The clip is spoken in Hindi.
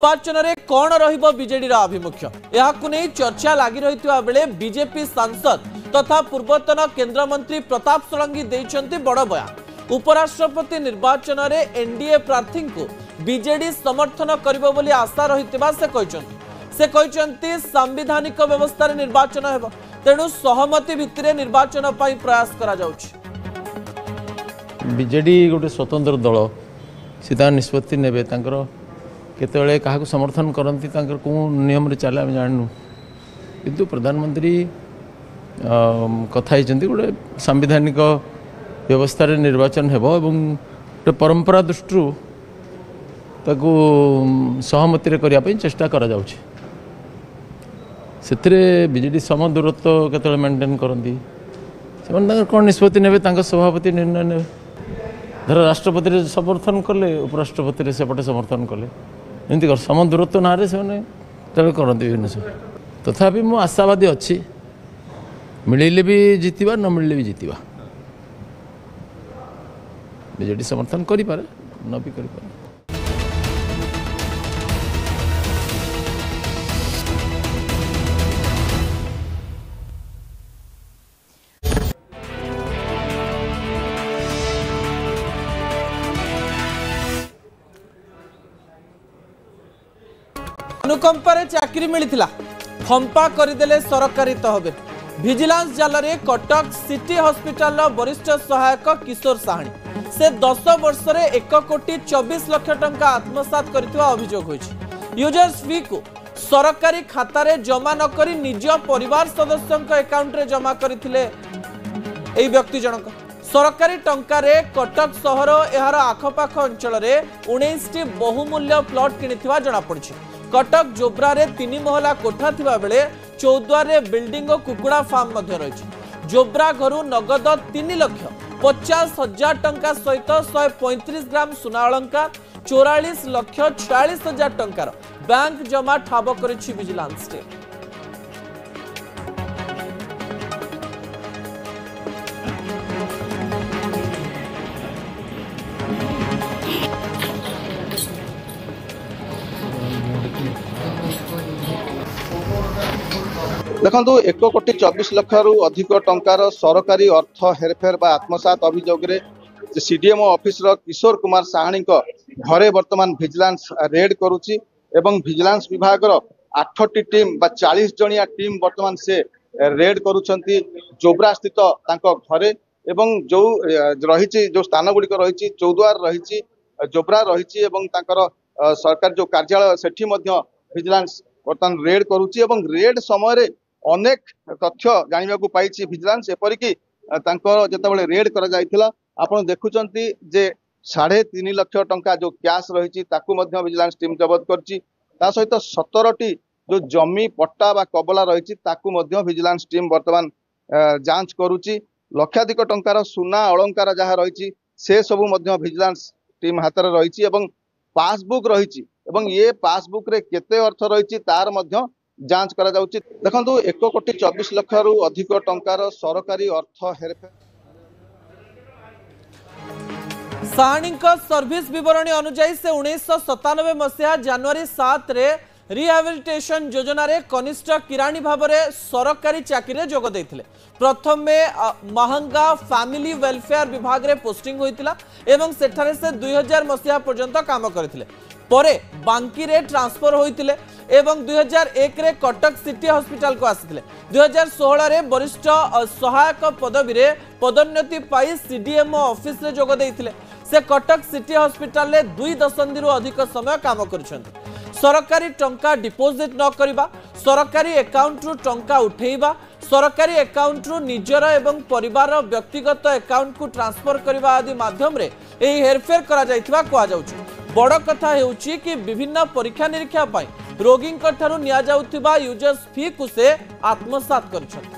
निर्वाचन में कौन रजेडी आभिमुख्य यह चर्चा लगी रही बेले बीजेपी सांसद तथा पूर्वतन केन्द्रमंत्री प्रताप षडंगी देइछन्ति बड़ बयान। उपराष्ट्रपति निर्वाचन में एनडीए प्रार्थी को बीजेडी समर्थन करिबो बोली आशा रहितबा से कहते सांविधानिक व्यवस्था निर्वाचन हेबो, तेणु सहमति भित्तिरे निर्वाचन पई प्रयास करा जाउछि। बीजेडी गोटे स्वतंत्र दल सीधा निष्पत्ति नेबे तांकर केतबेले काहाकू समर्थन करती कौ नियम चले आम जानू, किंतु प्रधानमंत्री कथा गोटे सांविधानिक व्यवस्था निर्वाचन हेबो एवं गोटे परंपरा दृष्टि ताकू सहमति करने चेष्टा करा जाउछि। सेथिरे बीजेडी सम दूरत्व केतबेले मेंटेन करती से कौन निष्पत्ति नेबे सभापति निर्णय ने धर राष्ट्रपति समर्थन कले उपराष्ट्रपति सेपटे समर्थन कले एमती कर सम दूरत्व ना से करते विभिन्न सब। तथापि मु आशावादी अच्छी मिले भी जितवा न मिले भी जितवा बीजेडी समर्थन करें न भी करें। अनुकंपारे चाकरी मिलिथिला फंपा करदेले सरकारी तहबिल। विजिलेंस जाल रे कटक सिटी हॉस्पिटल वरिष्ठ सहायक किशोर साहानी से 10 वर्ष रे 1,24 लाख टंका आत्मसात करथिबा अभियोग होइछि। यूजर्स फी को सरकारी खाता रे जमा न करी निज परिवार सदस्यक अकाउंट रे जमा करथिले एई व्यक्ति जनक। सरकारी टंका रे कटक सहर एहार आखपाख अंचल रे 19टी बहुमूल्य प्लॉट किनिथिबा जणा पड़छि। कटक जोब्रा रे 3 महला कोठा थिबा बेले चौद्वार रे बिल्डिंग और कुकुड़ा फार्म मध्य रही। जोब्रा घरू नगद 3,50,000 टंका सहित 135 ग्राम सुना अलंकार 44,46,000 टंकार बैंक जमा ठाब करिछि विजिलेंस टीम। देखो 1,24 रु अधिक टंकार सरकारी अर्थ हेरफेर बा आत्मसात अभियोग सीडीएमओ ऑफिस किशोर कुमार साहानी घरे वर्तमान विजिलेंस रेड करुच्ची एवं विजिलेंस विभाग 8टी टीम बा 40 जणिया टीम वर्तमान से रेड करुछंती जोब्रा स्थित घरे एवं जो रही जो स्थान गुड़िक रही चौद्वार रही जोब्रा रही सरकार जो कार्यालय सेठी विजिलेंस वर्तमान रेड करुच्ची एवं रेड समय अनेक तथ्य जानिबा को पाइछि विजिलेंस एपरिकी जेतेबेले रेड करा जायथिला आपण देखुचंती जे 3.5 लाख टंका जो कैश रही विजिलेंस टीम जबत करछि। ता सहित 17टी जो जमी पट्टा बा कबला रही विजिलेंस टीम वर्तमान जांच करुछि। लक्षाधिक टंकार सुना अलंकार जहाँ रही से सबु विजिलेंस टीम हाथ में रही एवं पासबुक रही ये पासबुक रे केते अर्थ रही तार जांच करा जाउछि। देखंतु 1,24 लाख रु अधिक टंकार सरकारी अर्थ हेरफेर। साहानी सर्विस विवरणी अनुसार से 1997 मसीहा जनवरी 7 रे रिहेबिलिटेशन योजना रे कनिष्ठ किराणी भाव में सरकारी चाकरी जोग देथिले। प्रथम महंगा फैमिली वेलफेयर विभाग रे पोस्टिंग होइतिला एवं सेठारे से 2000 मसीहा पर्यंत काम करथिले। परे बांकी रे ट्रांसफर होइतिले एवं 2001 रे कटक सिटी हॉस्पिटल को आसिथिले। 2016 रे वरिष्ठ सहायक पदवी रे पदोन्नति पाई सीडीएमओ ऑफिस रे जोग देइथिले। से कटक सिटी हॉस्पिटल रे 2 दशंधि रु अधिक समय काम करछन्ते। सरकारी टंका डिपोजिट न करिबा, सरकारी अकाउंट रु टंका उठेइबा, सरकारी अकाउंट रु निजर एवं परिवार व्यक्तिगत अकाउंट को ट्रांसफर करबा आदि माध्यम रे एही हेरफेर करा जायथिबा कोआ जाउछि। बड़ कथा हेउछि कि विभिन्न परीक्षा निरीक्षा पाई रोगी यूजर्स फी को से आत्मसात करछन्ते।